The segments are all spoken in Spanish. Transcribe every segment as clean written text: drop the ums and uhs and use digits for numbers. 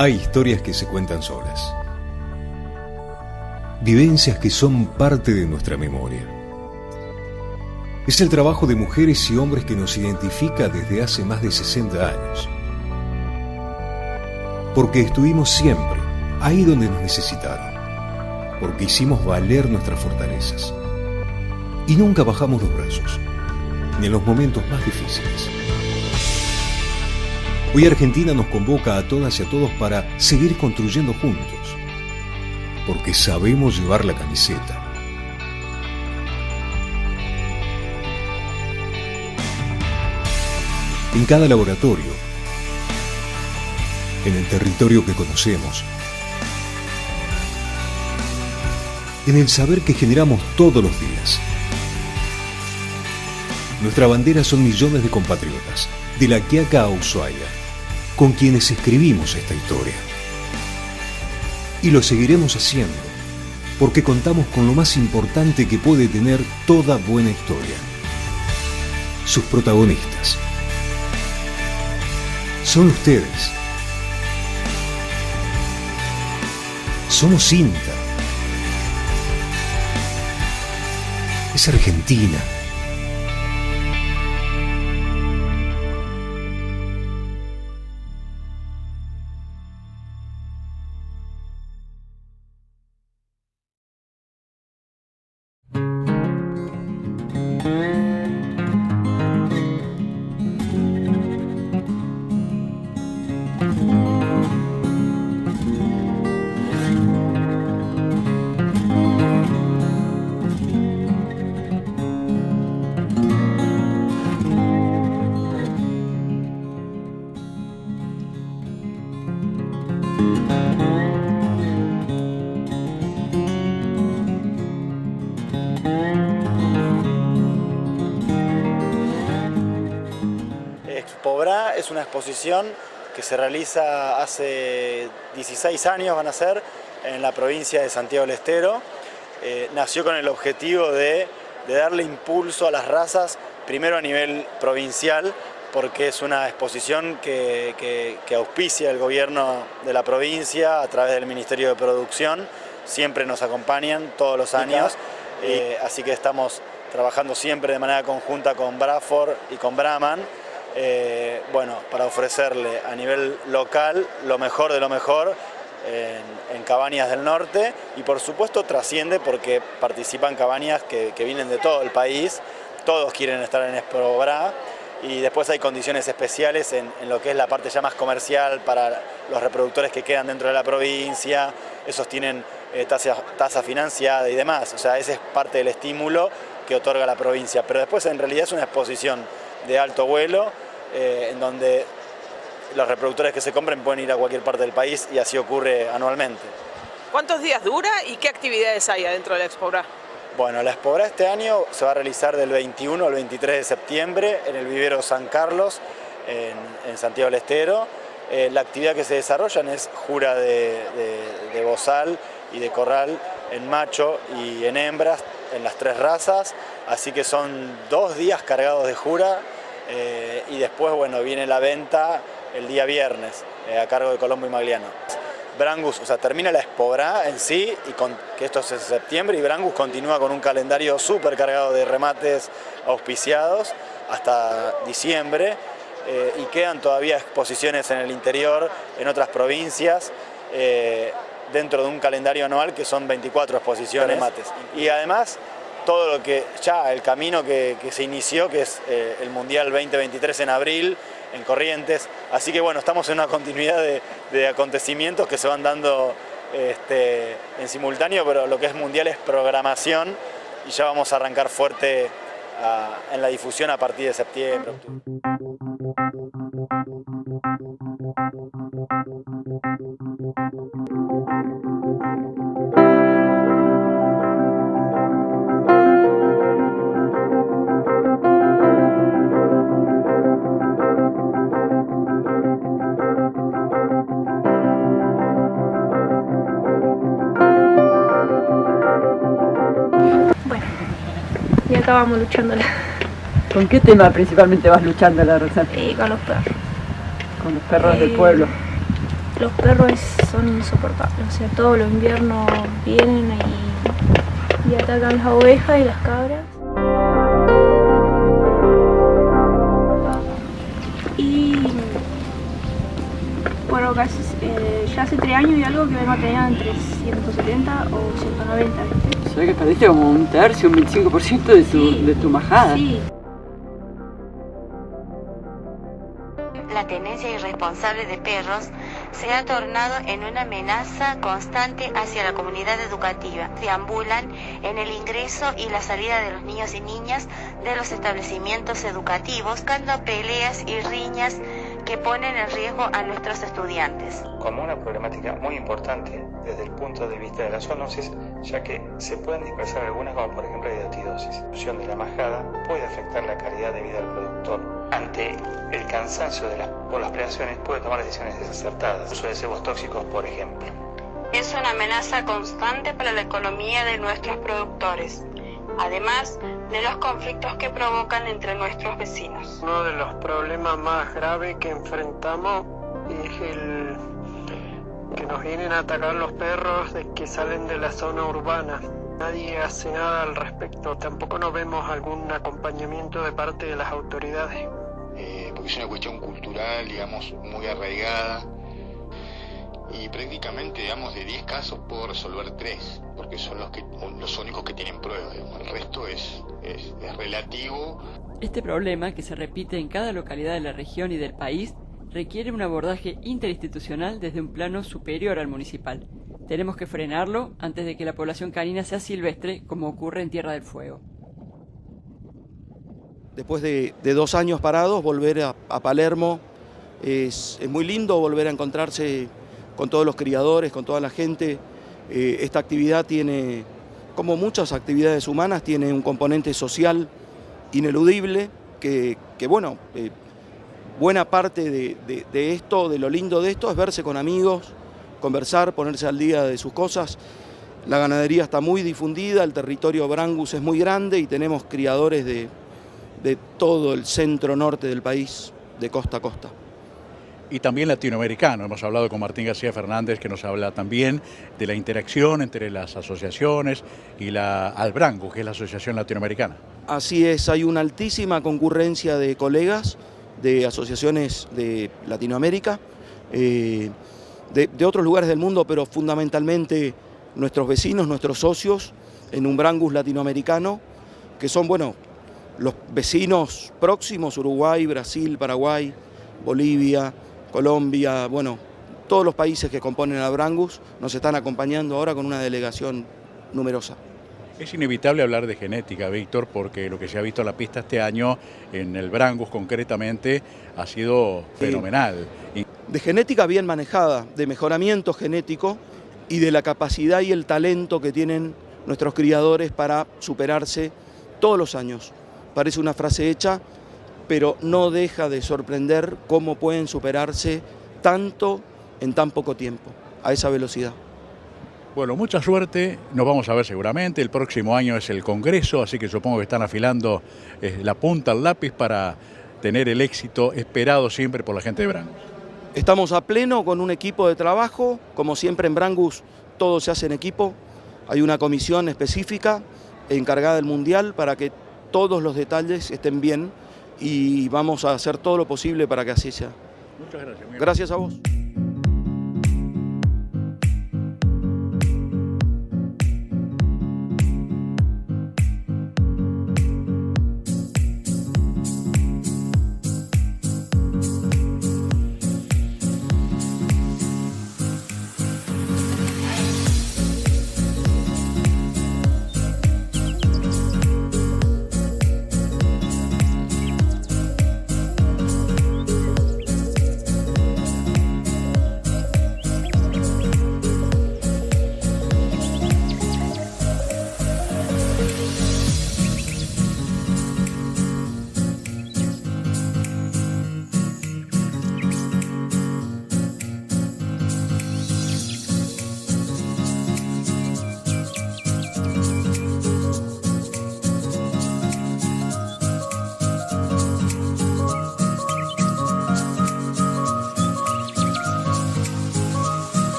Hay historias que se cuentan solas. Vivencias que son parte de nuestra memoria. Es el trabajo de mujeres y hombres que nos identifica desde hace más de 60 años. Porque estuvimos siempre ahí donde nos necesitaron. Porque hicimos valer nuestras fortalezas. Y nunca bajamos los brazos, ni en los momentos más difíciles. Hoy Argentina nos convoca a todas y a todos para seguir construyendo juntos, porque sabemos llevar la camiseta. En cada laboratorio, en el territorio que conocemos, en el saber que generamos todos los días. Nuestra bandera son millones de compatriotas, de La Quiaca a Ushuaia, con quienes escribimos esta historia. Y lo seguiremos haciendo, porque contamos con lo más importante que puede tener toda buena historia: sus protagonistas. Son ustedes. Somos INTA. Es Argentina. Expobra es una exposición que se realiza hace 16 años, van a ser, en la provincia de Santiago del Estero. Nació con el objetivo de darle impulso a las razas, primero a nivel provincial, porque es una exposición que auspicia el gobierno de la provincia a través del Ministerio de Producción. Siempre nos acompañan todos los años, así que estamos trabajando siempre de manera conjunta con Braford y con Brahman. Para ofrecerle a nivel local lo mejor de lo mejor en Cabañas del Norte, y por supuesto trasciende porque participan cabañas que vienen de todo el país. Todos quieren estar en Expobra, y después hay condiciones especiales en lo que es la parte ya más comercial para los reproductores que quedan dentro de la provincia. Esos tienen tasa financiada y demás, o sea, ese es parte del estímulo que otorga la provincia, pero después en realidad es una exposición de alto vuelo, en donde los reproductores que se compren pueden ir a cualquier parte del país, y así ocurre anualmente. ¿Cuántos días dura y qué actividades hay adentro de la Expobra? Bueno, la Expobra este año se va a realizar del 21 al 23 de septiembre en el vivero San Carlos, en Santiago del Estero. La actividad que se desarrolla es jura de bozal y de corral en macho y en hembras, en las 3 razas, así que son 2 días cargados de jura, y después viene la venta el día viernes a cargo de Colombo y Magliano. Brangus, termina la Expobra en sí, que esto es en septiembre, y Brangus continúa con un calendario súper cargado de remates auspiciados hasta diciembre, y quedan todavía exposiciones en el interior, en otras provincias, dentro de un calendario anual que son 24 exposiciones, remates. Y además, todo lo que ya, el camino que se inició, que es el Mundial 2023 en abril, en Corrientes. Así que estamos en una continuidad de acontecimientos que se van dando en simultáneo, pero lo que es mundial es programación, y ya vamos a arrancar fuerte en la difusión a partir de septiembre, octubre. Y acá vamos luchándola. ¿Con qué tema principalmente vas luchando la Rosa? Con los perros. Con los perros del pueblo. Los perros son insoportables, o sea, todos los inviernos vienen y atacan las ovejas y las cabras. Y bueno, casi, ya hace 3 años y algo que vengo a tener entre 170 o 190, ¿viste? O sea que perdiste como un tercio, un 25% de tu majada. Sí. La tenencia irresponsable de perros se ha tornado en una amenaza constante hacia la comunidad educativa. Deambulan en el ingreso y la salida de los niños y niñas de los establecimientos educativos, buscando peleas y riñas que ponen en riesgo a nuestros estudiantes. Como una problemática muy importante desde el punto de vista de las zoonosis, ya que se pueden dispersar algunas, como por ejemplo la hidatidosis. La erupción de la majada puede afectar la calidad de vida del productor. Ante el cansancio por las predaciones puede tomar decisiones desacertadas, uso de cebos tóxicos, por ejemplo. Es una amenaza constante para la economía de nuestros productores, además de los conflictos que provocan entre nuestros vecinos. Uno de los problemas más graves que enfrentamos es el que nos vienen a atacar los perros que salen de la zona urbana. Nadie hace nada al respecto, tampoco nos vemos algún acompañamiento de parte de las autoridades. Porque es una cuestión cultural, digamos, muy arraigada, y prácticamente, digamos, de 10 casos puedo resolver 3, porque son los únicos que tienen pruebas, digamos. El resto es relativo. Este problema, que se repite en cada localidad de la región y del país, requiere un abordaje interinstitucional desde un plano superior al municipal. Tenemos que frenarlo antes de que la población canina sea silvestre, como ocurre en Tierra del Fuego. Después de 2 años parados, volver a Palermo es muy lindo, volver a encontrarse con todos los criadores, con toda la gente. Esta actividad tiene, como muchas actividades humanas, tiene un componente social ineludible, que bueno, buena parte de esto, de lo lindo de esto, es verse con amigos, conversar, ponerse al día de sus cosas. La ganadería está muy difundida, el territorio Brangus es muy grande y tenemos criadores de todo el centro norte del país, de costa a costa. Y también latinoamericano. Hemos hablado con Martín García Fernández, que nos habla también de la interacción entre las asociaciones y la Albrangus, que es la Asociación Latinoamericana. Así es, hay una altísima concurrencia de colegas de asociaciones de Latinoamérica, de otros lugares del mundo, pero fundamentalmente nuestros vecinos, nuestros socios en un Brangus latinoamericano, que son, bueno, los vecinos próximos: Uruguay, Brasil, Paraguay, Bolivia, Colombia, bueno, todos los países que componen a Brangus nos están acompañando ahora con una delegación numerosa. Es inevitable hablar de genética, Víctor, porque lo que se ha visto en la pista este año, en el Brangus concretamente, ha sido fenomenal. De genética bien manejada, de mejoramiento genético y de la capacidad y el talento que tienen nuestros criadores para superarse todos los años. Parece una frase hecha, pero no deja de sorprender cómo pueden superarse tanto en tan poco tiempo, a esa velocidad. Bueno, mucha suerte, nos vamos a ver seguramente. El próximo año es el Congreso, así que supongo que están afilando la punta al lápiz para tener el éxito esperado siempre por la gente de Brangus. Estamos a pleno con un equipo de trabajo, como siempre en Brangus todo se hace en equipo. Hay una comisión específica encargada del Mundial para que todos los detalles estén bien, y vamos a hacer todo lo posible para que así sea. Muchas gracias. Gracias a vos.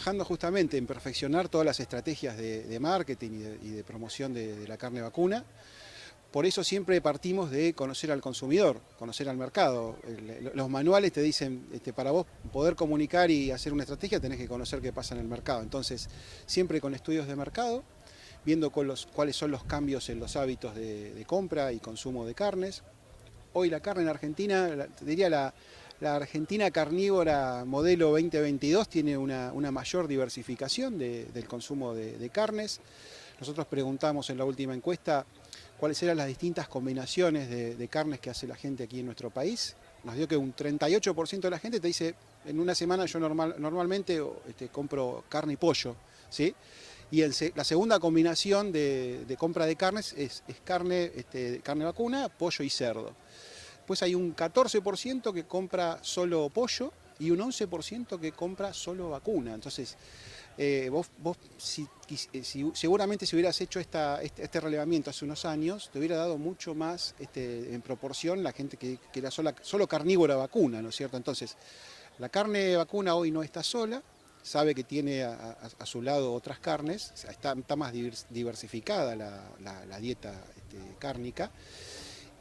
trabajando justamente en perfeccionar todas las estrategias de marketing y de promoción de la carne vacuna. Por eso siempre partimos de conocer al consumidor, conocer al mercado. Los manuales te dicen, para vos poder comunicar y hacer una estrategia tenés que conocer qué pasa en el mercado. Entonces, siempre con estudios de mercado, viendo cuáles son los cambios en los hábitos de compra y consumo de carnes. Hoy la carne en Argentina, te diría la Argentina carnívora modelo 2022 tiene una mayor diversificación del consumo de carnes. Nosotros preguntamos en la última encuesta cuáles eran las distintas combinaciones de carnes que hace la gente aquí en nuestro país. Nos dio que un 38% de la gente te dice, en una semana yo normalmente compro carne y pollo, ¿sí? Y la segunda combinación de compra de carnes es carne vacuna, pollo y cerdo. Pues hay un 14% que compra solo pollo y un 11% que compra solo vacuna. Entonces, vos seguramente si hubieras hecho este relevamiento hace unos años, te hubiera dado mucho más en proporción la gente que era solo carnívora vacuna, ¿no es cierto? Entonces, la carne vacuna hoy no está sola, sabe que tiene a su lado otras carnes, o sea, está más diversificada la dieta cárnica.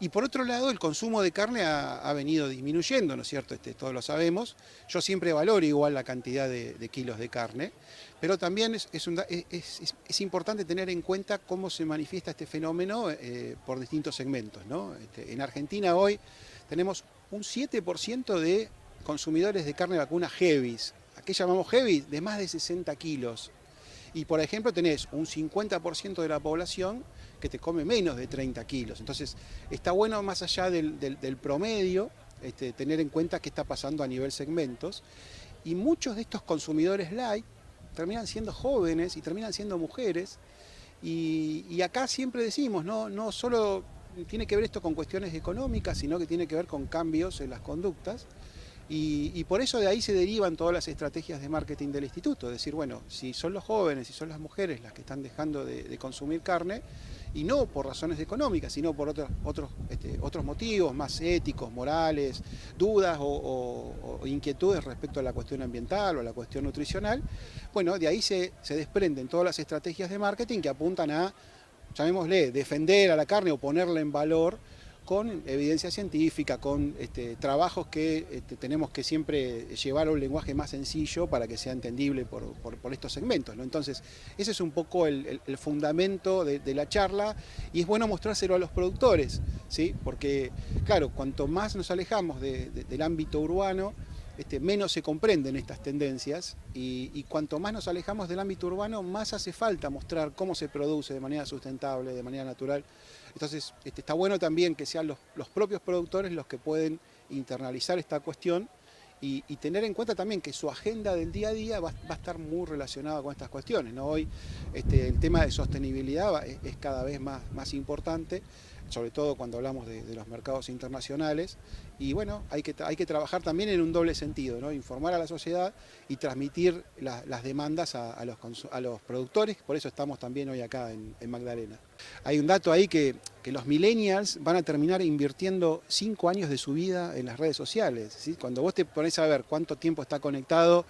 Y por otro lado, el consumo de carne ha venido disminuyendo, ¿no es cierto? Todos lo sabemos. Yo siempre valoro igual la cantidad de kilos de carne, pero también es importante tener en cuenta cómo se manifiesta este fenómeno por distintos segmentos, ¿no? En Argentina hoy tenemos un 7% de consumidores de carne vacuna heavies. ¿A qué llamamos heavy? De más de 60 kilos. Y por ejemplo tenés un 50% de la población que te come menos de 30 kilos. Entonces está bueno más allá del promedio tener en cuenta qué está pasando a nivel segmentos. Y muchos de estos consumidores light terminan siendo jóvenes y terminan siendo mujeres. Y acá siempre decimos, no solo tiene que ver esto con cuestiones económicas, sino que tiene que ver con cambios en las conductas. Y por eso de ahí se derivan todas las estrategias de marketing del instituto, es decir, bueno, si son los jóvenes, si son las mujeres las que están dejando de consumir carne, y no por razones económicas, sino por otros motivos más éticos, morales, dudas o inquietudes respecto a la cuestión ambiental o a la cuestión nutricional, bueno, de ahí se desprenden todas las estrategias de marketing que apuntan a, llamémosle, defender a la carne o ponerla en valor, con evidencia científica, con trabajos que tenemos que siempre llevar a un lenguaje más sencillo para que sea entendible por estos segmentos, ¿no? Entonces, ese es un poco el fundamento de la charla y es bueno mostrárselo a los productores, ¿sí? Porque, claro, cuanto más nos alejamos del ámbito urbano, menos se comprenden estas tendencias y cuanto más nos alejamos del ámbito urbano, más hace falta mostrar cómo se produce de manera sustentable, de manera natural. Entonces está bueno también que sean los propios productores los que pueden internalizar esta cuestión y tener en cuenta también que su agenda del día a día va a estar muy relacionada con estas cuestiones, ¿no? Hoy el tema de sostenibilidad es cada vez más importante, sobre todo cuando hablamos de los mercados internacionales. Y bueno, hay que trabajar también en un doble sentido, ¿no? Informar a la sociedad y transmitir las demandas a los productores, por eso estamos también hoy acá en Magdalena. Hay un dato ahí que los millennials van a terminar invirtiendo 5 años de su vida en las redes sociales, ¿sí? Cuando vos te pones a ver cuánto tiempo está conectado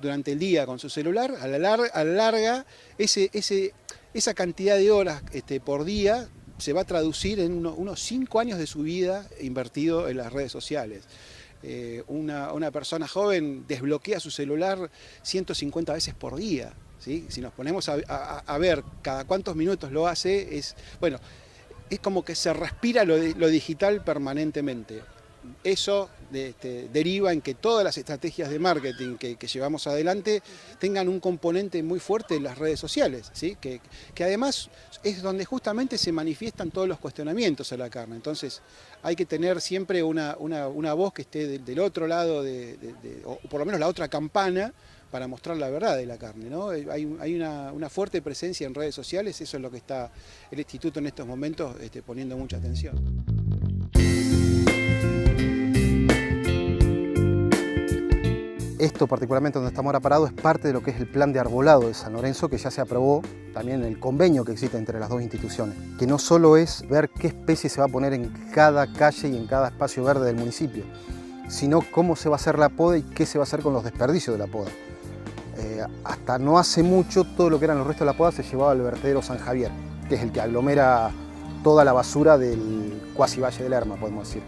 durante el día con su celular, a la larga esa cantidad de horas por día se va a traducir en unos 5 años de su vida invertido en las redes sociales. Una persona joven desbloquea su celular 150 veces por día, ¿sí? Si nos ponemos a ver cada cuántos minutos lo hace, es como que se respira lo digital permanentemente. Eso deriva en que todas las estrategias de marketing que llevamos adelante tengan un componente muy fuerte en las redes sociales, ¿sí? Que además es donde justamente se manifiestan todos los cuestionamientos a la carne. Entonces hay que tener siempre una voz que esté del otro lado, o por lo menos la otra campana, para mostrar la verdad de la carne, ¿no? Hay una fuerte presencia en redes sociales, eso es lo que está el instituto en estos momentos poniendo mucha atención. Esto particularmente donde estamos ahora parados es parte de lo que es el plan de arbolado de San Lorenzo, que ya se aprobó también en el convenio que existe entre las dos instituciones, que no solo es ver qué especie se va a poner en cada calle y en cada espacio verde del municipio, sino cómo se va a hacer la poda y qué se va a hacer con los desperdicios de la poda. hasta no hace mucho todo lo que eran los restos de la poda se llevaba al vertedero San Javier, que es el que aglomera toda la basura del cuasi Valle del Lerma, podemos decir.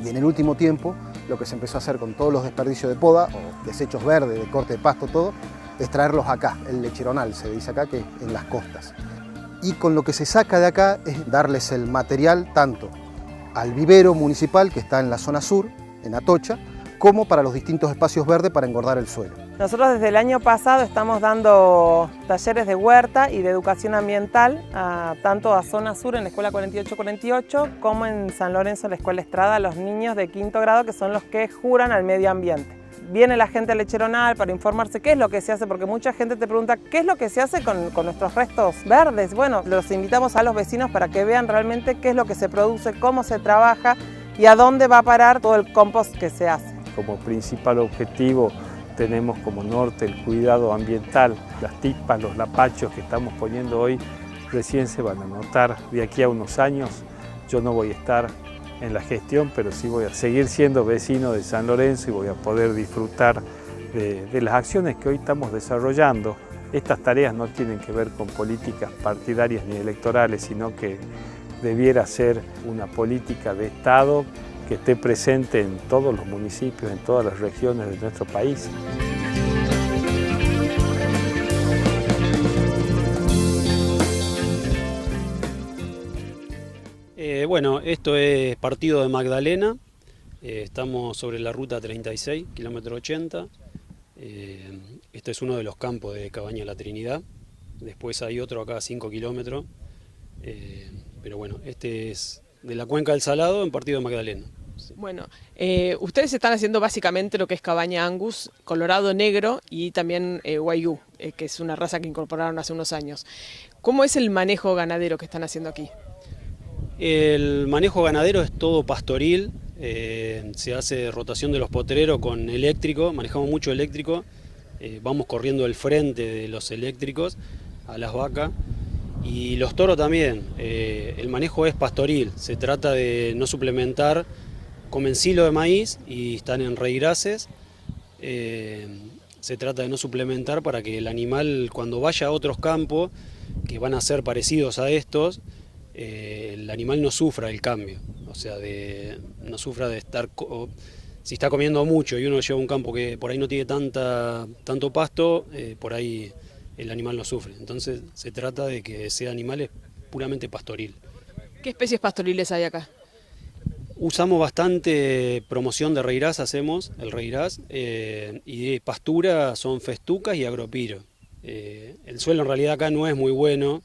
Y en el último tiempo, lo que se empezó a hacer con todos los desperdicios de poda, o desechos verdes, de corte de pasto, todo, es traerlos acá, el lecheronal, se dice acá, que es en las costas. Y con lo que se saca de acá es darles el material tanto al vivero municipal, que está en la zona sur, en Atocha, como para los distintos espacios verdes para engordar el suelo. Nosotros desde el año pasado estamos dando talleres de huerta y de educación ambiental, tanto a zona sur en la escuela 4848 como en San Lorenzo en la escuela Estrada a los niños de 5º grado, que son los que juran al medio ambiente. Viene la gente al lecheronal para informarse qué es lo que se hace, porque mucha gente te pregunta qué es lo que se hace con nuestros restos verdes. Bueno, los invitamos a los vecinos para que vean realmente qué es lo que se produce, cómo se trabaja y a dónde va a parar todo el compost que se hace. Como principal objetivo tenemos como norte el cuidado ambiental. Las tipas, los lapachos que estamos poniendo hoy recién se van a notar de aquí a unos años. Yo no voy a estar en la gestión, pero sí voy a seguir siendo vecino de San Lorenzo y voy a poder disfrutar de las acciones que hoy estamos desarrollando. Estas tareas no tienen que ver con políticas partidarias ni electorales, sino que debiera ser una política de Estado que esté presente en todos los municipios, en todas las regiones de nuestro país. Bueno, esto es Partido de Magdalena, estamos sobre la ruta 36, kilómetro 80. Este es uno de los campos de Cabaña La Trinidad, después hay otro acá a 5 kilómetros, pero bueno, este es de la Cuenca del Salado en Partido de Magdalena. Bueno, ustedes están haciendo básicamente lo que es cabaña Angus, Colorado Negro y también Wagyu, que es una raza que incorporaron hace unos años. ¿Cómo es el manejo ganadero que están haciendo aquí? El manejo ganadero es todo pastoril, se hace rotación de los potreros con eléctrico, manejamos mucho eléctrico, vamos corriendo el frente de los eléctricos a las vacas. Y los toros también, el manejo es pastoril, se trata de no suplementar, comen silo de maíz y están en reigrases, se trata de no suplementar para que el animal cuando vaya a otros campos que van a ser parecidos a estos, el animal no sufra el cambio, o sea, no sufra de estar, si está comiendo mucho y uno lleva a un campo que por ahí no tiene tanto pasto, por ahí el animal no sufre. Entonces se trata de que sea animal puramente pastoril. ¿Qué especies pastoriles hay acá? Usamos bastante promoción de reirás, hacemos el reirás, y de pastura son festucas y agropiro. El suelo en realidad acá no es muy bueno,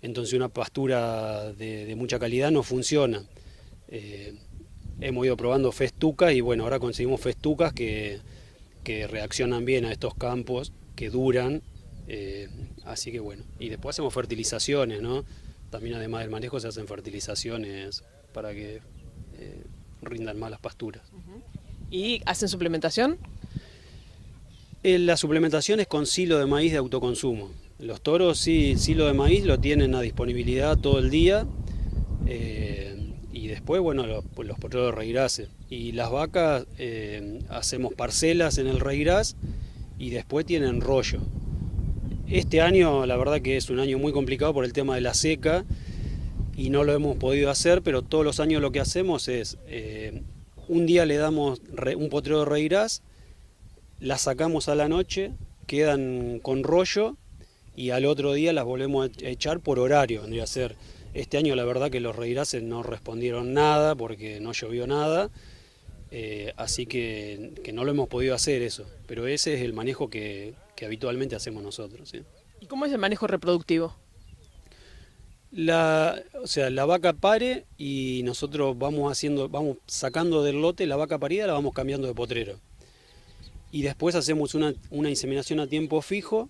entonces una pastura de mucha calidad no funciona. Hemos ido probando festucas y bueno, ahora conseguimos festucas que reaccionan bien a estos campos, que duran. Así que bueno, y después hacemos fertilizaciones, ¿no? También además del manejo se hacen fertilizaciones para que rindan más las pasturas. ¿Y hacen suplementación? La suplementación es con silo de maíz de autoconsumo. Los toros sí, silo de maíz lo tienen a disponibilidad todo el día, y después bueno, los potreros de reirase. Y las vacas hacemos parcelas en el reirás y después tienen rollo. Este año la verdad que es un año muy complicado por el tema de la seca y no lo hemos podido hacer, pero todos los años lo que hacemos es, un día le damos un potrero de reirás, las sacamos a la noche, quedan con rollo y al otro día las volvemos a echar por horario, vendría a ser. Este año la verdad que los reirases no respondieron nada porque no llovió nada, así que no lo hemos podido hacer eso, pero ese es el manejo que habitualmente hacemos nosotros, ¿sí? ¿Y cómo es el manejo reproductivo? O sea, la vaca pare y nosotros vamos sacando del lote la vaca parida, la vamos cambiando de potrero. Y después hacemos una inseminación a tiempo fijo,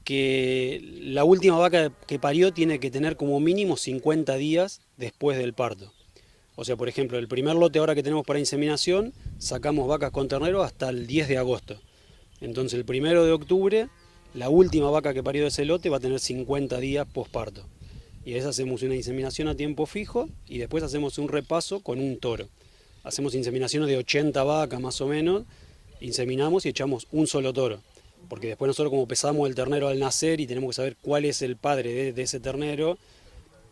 que la última vaca que parió tiene que tener como mínimo 50 días después del parto. O sea, por ejemplo, el primer lote ahora que tenemos para inseminación, sacamos vacas con ternero hasta el 10 de agosto. Entonces el 1 de octubre, la última vaca que parió de ese lote va a tener 50 días posparto. Y a esa hacemos una inseminación a tiempo fijo y después hacemos un repaso con un toro. Hacemos inseminaciones de 80 vacas más o menos, inseminamos y echamos un solo toro. Porque después nosotros como pesamos el ternero al nacer y tenemos que saber cuál es el padre de ese ternero,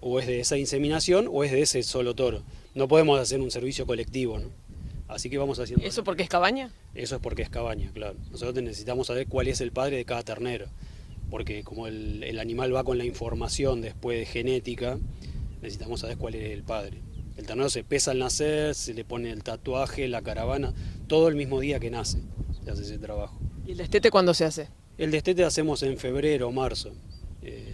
o es de esa inseminación o es de ese solo toro. No podemos hacer un servicio colectivo, ¿no? Así que vamos haciendo... ¿Eso porque es cabaña? Eso es porque es cabaña, claro. Nosotros necesitamos saber cuál es el padre de cada ternero, porque como el animal va con la información después de genética, necesitamos saber cuál es el padre. El ternero se pesa al nacer, se le pone el tatuaje, la caravana, todo el mismo día que nace, se hace ese trabajo. ¿Y el destete cuándo se hace? El destete hacemos en febrero o marzo.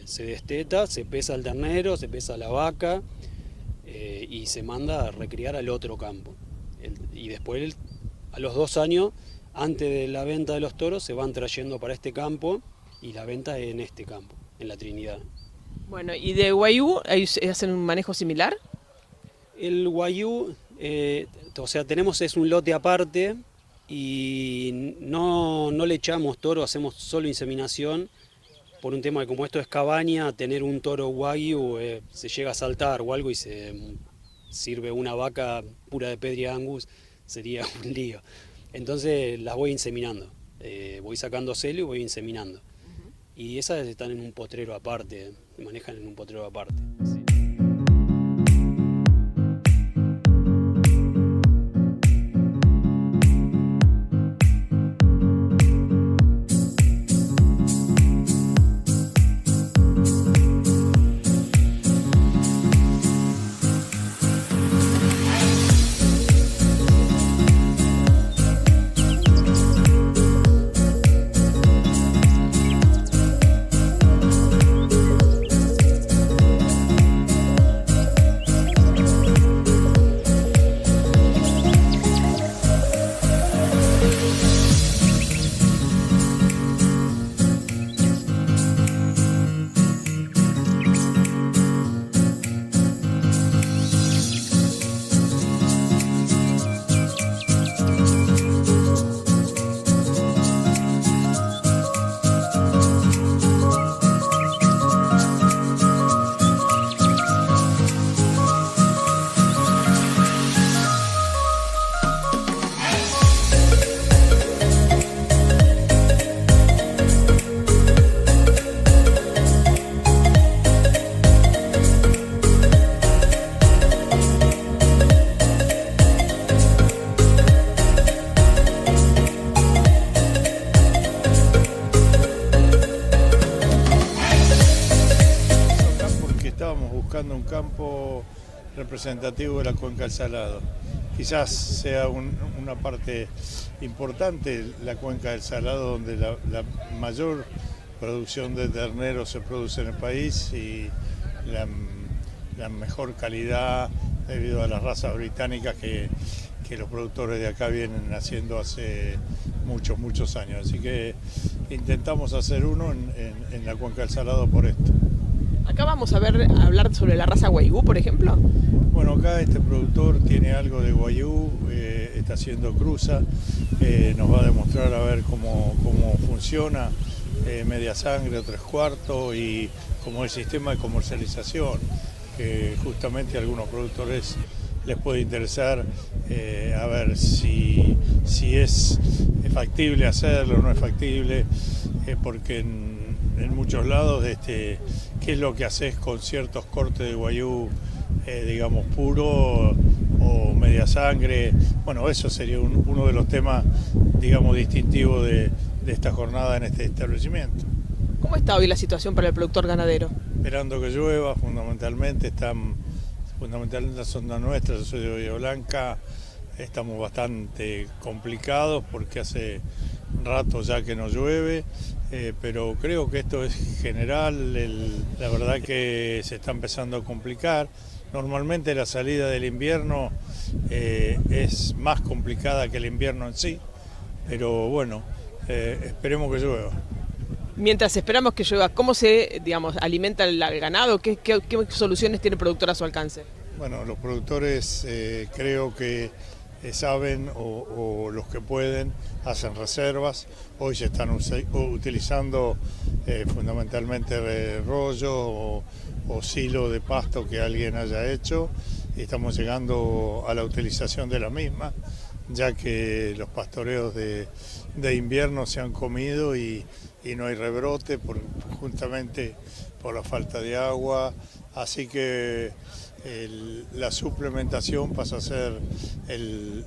Se desteta, se pesa el ternero, se pesa la vaca y se manda a recriar al otro campo. Y después, a los 2 años, antes de la venta de los toros, se van trayendo para este campo y la venta es en este campo, en la Trinidad. Bueno, ¿y de Wayú hacen un manejo similar? El Wayú, o sea, es un lote aparte y no le echamos toro, hacemos solo inseminación. Por un tema de como esto es cabaña, tener un toro Wagyu se llega a saltar o algo y se sirve una vaca pura de Pedria Angus, sería un lío. Entonces las voy inseminando, voy sacando celo y voy inseminando. Y esas están en un potrero aparte, se manejan en un potrero aparte. Sí. Un campo representativo de la cuenca del Salado. Quizás sea una parte importante la cuenca del Salado, donde la mayor producción de terneros se produce en el país y la mejor calidad debido a las razas británicas que los productores de acá vienen haciendo hace muchos años. Así que intentamos hacer uno en la cuenca del Salado por esto. Acá vamos a hablar sobre la raza Wayú, por ejemplo. Bueno, acá este productor tiene algo de Wayú, está haciendo cruza, nos va a demostrar a ver cómo funciona media sangre o 3/4 y cómo es el sistema de comercialización, que justamente a algunos productores les puede interesar a ver si es factible hacerlo o no es factible, porque en muchos lados qué es lo que haces con ciertos cortes de Wayú, digamos, puro o media sangre. Bueno, eso sería uno de los temas, digamos, distintivos de esta jornada en este establecimiento. ¿Cómo está hoy la situación para el productor ganadero? Esperando que llueva, fundamentalmente la zona nuestra, yo soy de Bahía Blanca, estamos bastante complicados porque hace rato ya que no llueve, pero creo que esto es general, la verdad que se está empezando a complicar. Normalmente la salida del invierno es más complicada que el invierno en sí, pero bueno, esperemos que llueva. Mientras esperamos que llueva, ¿cómo se, alimenta el ganado? ¿Qué soluciones tiene el productor a su alcance? Bueno, los productores creo que saben o los que pueden hacen reservas. Hoy se están utilizando fundamentalmente rollo o silo de pasto que alguien haya hecho y estamos llegando a la utilización de la misma, ya que los pastoreos de invierno se han comido y no hay rebrote justamente por la falta de agua, así que la suplementación pasa a ser el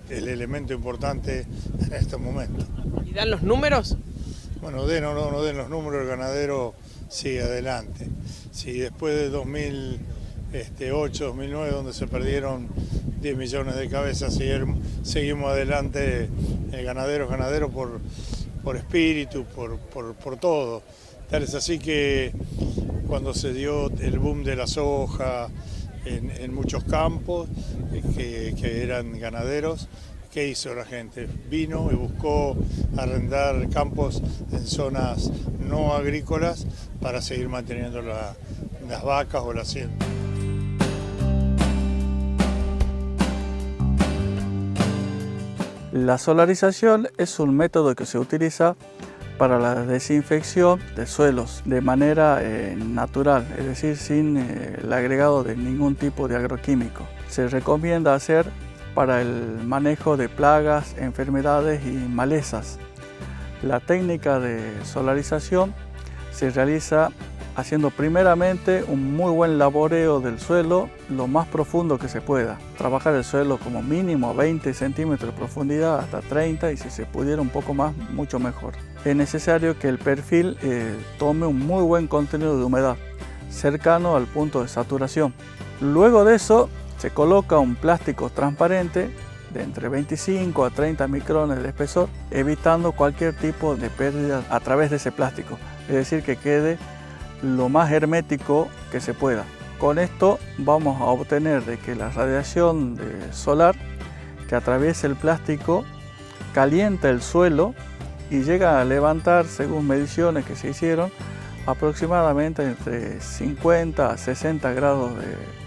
elemento importante en este momento. ¿Y dan los números? Bueno, den o no den los números, el ganadero sigue adelante. Si después de 2008, 2009, donde se perdieron 10 millones de cabezas, seguimos adelante, el ganadero es ganadero por espíritu, por todo. Tal es así que cuando se dio el boom de la soja en muchos campos que eran ganaderos, ¿qué hizo la gente? Vino y buscó arrendar campos en zonas no agrícolas para seguir manteniendo las vacas o la hacienda. La solarización es un método que se utiliza para la desinfección de suelos de manera natural, es decir, sin el agregado de ningún tipo de agroquímico. Se recomienda hacer para el manejo de plagas, enfermedades y malezas. La técnica de solarización se realiza haciendo primeramente un muy buen laboreo del suelo lo más profundo que se pueda. Trabajar el suelo como mínimo 20 centímetros de profundidad hasta 30 y si se pudiera un poco más, mucho mejor. Es necesario que el perfil tome un muy buen contenido de humedad, cercano al punto de saturación. Luego de eso se coloca un plástico transparente de entre 25 a 30 micrones de espesor, evitando cualquier tipo de pérdida a través de ese plástico, es decir, que quede lo más hermético que se pueda. Con esto vamos a obtener de que la radiación solar que atraviesa el plástico calienta el suelo y llega a levantar, según mediciones que se hicieron, aproximadamente entre 50 a 60 grados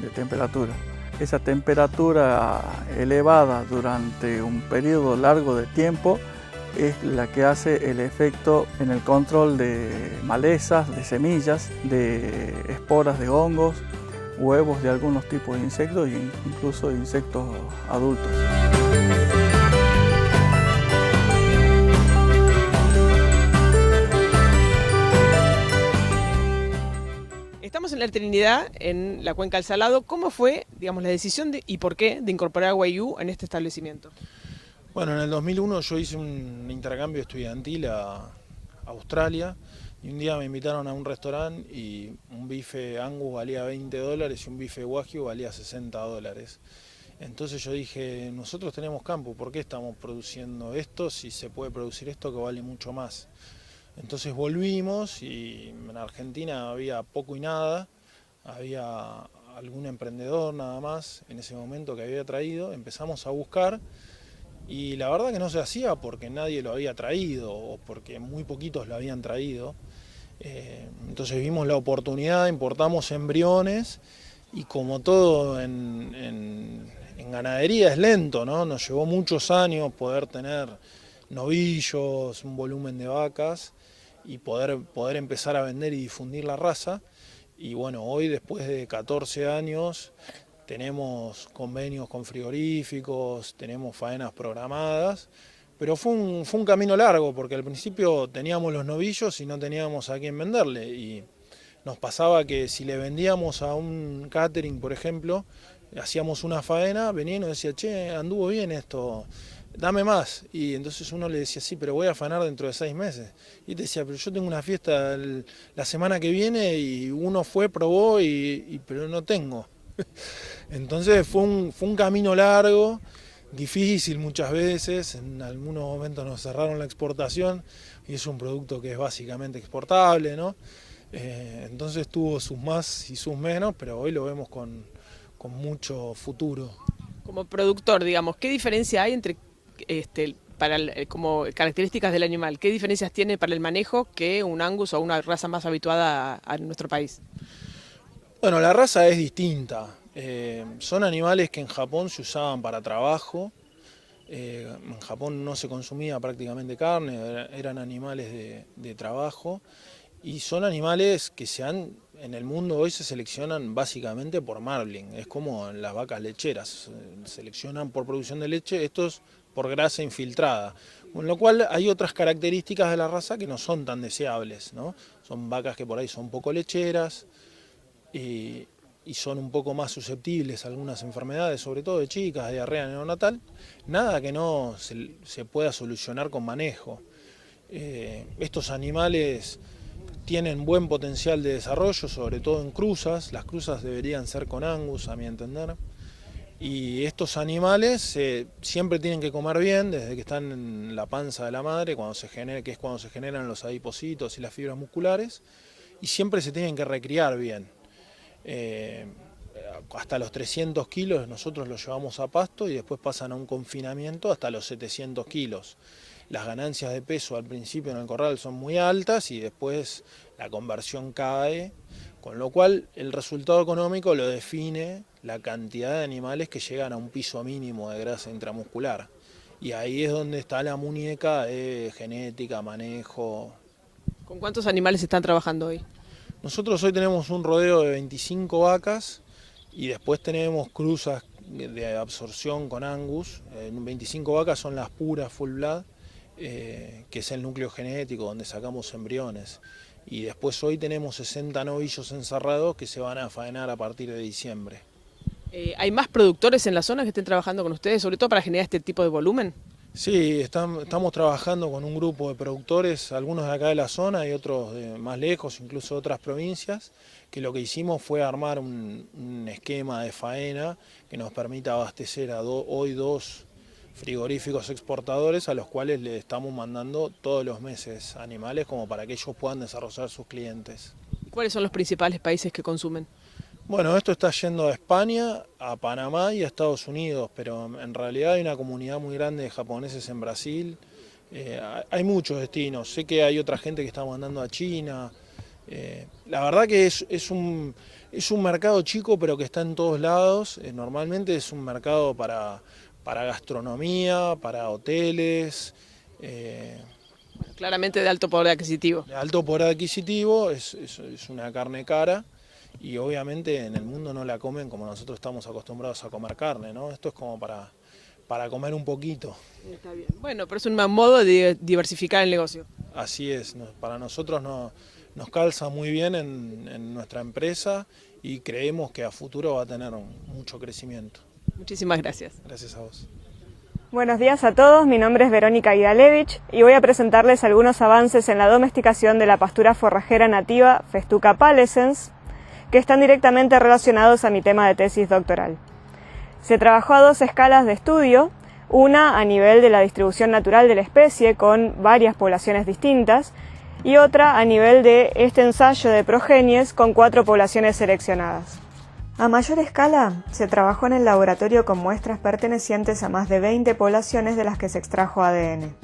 de temperatura. Esa temperatura elevada durante un periodo largo de tiempo es la que hace el efecto en el control de malezas, de semillas, de esporas de hongos, huevos de algunos tipos de insectos e incluso de insectos adultos. Estamos en la Trinidad, en la cuenca del Salado. ¿Cómo fue, digamos, la decisión y por qué de incorporar a Wagyu en este establecimiento? Bueno, en el 2001 yo hice un intercambio estudiantil a Australia y un día me invitaron a un restaurante y un bife Angus valía $20 y un bife Wagyu valía $60. Entonces yo dije, nosotros tenemos campo, ¿por qué estamos produciendo esto si se puede producir esto que vale mucho más? Entonces volvimos y en Argentina había poco y nada, había algún emprendedor nada más en ese momento que había traído, empezamos a buscar y la verdad que no se hacía porque nadie lo había traído o porque muy poquitos lo habían traído. Entonces vimos la oportunidad, importamos embriones y como todo en ganadería es lento, ¿no? Nos llevó muchos años poder tener novillos, un volumen de vacas y poder empezar a vender y difundir la raza. Y bueno, hoy después de 14 años tenemos convenios con frigoríficos, tenemos faenas programadas, pero fue un camino largo porque al principio teníamos los novillos y no teníamos a quién venderle y nos pasaba que si le vendíamos a un catering, por ejemplo, hacíamos una faena, venía y nos decía, che, anduvo bien esto, dame más. Y entonces uno le decía, sí, pero voy a faenar dentro de 6 meses. Y te decía, pero yo tengo una fiesta la semana que viene y uno fue, probó, pero no tengo. Entonces fue un camino largo, difícil muchas veces, en algunos momentos nos cerraron la exportación y es un producto que es básicamente exportable, ¿no? Entonces tuvo sus más y sus menos, pero hoy lo vemos con mucho futuro. Como productor, digamos, ¿qué diferencia hay entre como características del animal? ¿Qué diferencias tiene para el manejo que un Angus o una raza más habituada a nuestro país? Bueno, la raza es distinta. Son animales que en Japón se usaban para trabajo. En Japón no se consumía prácticamente carne, eran animales de trabajo. Y son animales que se han en el mundo hoy se seleccionan básicamente por marbling, es como en las vacas lecheras, seleccionan por producción de leche, estos por grasa infiltrada, con lo cual hay otras características de la raza que no son tan deseables, ¿no? Son vacas que por ahí son poco lecheras y son un poco más susceptibles a algunas enfermedades, sobre todo de chicas, diarrea neonatal, nada que no se pueda solucionar con manejo. Estos animales tienen buen potencial de desarrollo, sobre todo en cruzas. Las cruzas deberían ser con Angus, a mi entender. Y estos animales siempre tienen que comer bien desde que están en la panza de la madre, que es cuando se generan los adipocitos y las fibras musculares, y siempre se tienen que recriar bien. Hasta los 300 kilos nosotros los llevamos a pasto y después pasan a un confinamiento hasta los 700 kilos. Las ganancias de peso al principio en el corral son muy altas y después la conversión cae, con lo cual el resultado económico lo define la cantidad de animales que llegan a un piso mínimo de grasa intramuscular. Y ahí es donde está la muñeca de genética, manejo. ¿Con cuántos animales están trabajando hoy? Nosotros hoy tenemos un rodeo de 25 vacas y después tenemos cruzas de absorción con Angus. 25 vacas son las puras full blood, que es el núcleo genético donde sacamos embriones. Y después hoy tenemos 60 novillos encerrados que se van a faenar a partir de diciembre. ¿Hay más productores en la zona que estén trabajando con ustedes, sobre todo para generar este tipo de volumen? Sí, estamos trabajando con un grupo de productores, algunos de acá de la zona y otros de más lejos, incluso de otras provincias, que lo que hicimos fue armar un esquema de faena que nos permita abastecer a hoy 2 frigoríficos exportadores a los cuales le estamos mandando todos los meses animales como para que ellos puedan desarrollar sus clientes. ¿Cuáles son los principales países que consumen? Bueno, esto está yendo a España, a Panamá y a Estados Unidos, pero en realidad hay una comunidad muy grande de japoneses en Brasil. Hay muchos destinos, sé que hay otra gente que está mandando a China. La verdad que es un mercado chico pero que está en todos lados. Normalmente es un mercado para gastronomía, para hoteles. Claramente de alto poder adquisitivo. De alto poder adquisitivo, es una carne cara y obviamente en el mundo no la comen como nosotros estamos acostumbrados a comer carne, ¿no? Esto es como para comer un poquito. Está bien. Bueno, pero es un modo de diversificar el negocio. Así es, para nosotros nos calza muy bien en nuestra empresa y creemos que a futuro va a tener mucho crecimiento. Muchísimas gracias. Gracias a vos. Buenos días a todos, mi nombre es Verónica Idalevich y voy a presentarles algunos avances en la domesticación de la pastura forrajera nativa Festuca pallescens, que están directamente relacionados a mi tema de tesis doctoral. Se trabajó a 2 escalas de estudio, una a nivel de la distribución natural de la especie con varias poblaciones distintas y otra a nivel de este ensayo de progenies con 4 poblaciones seleccionadas. A mayor escala, se trabajó en el laboratorio con muestras pertenecientes a más de 20 poblaciones de las que se extrajo ADN.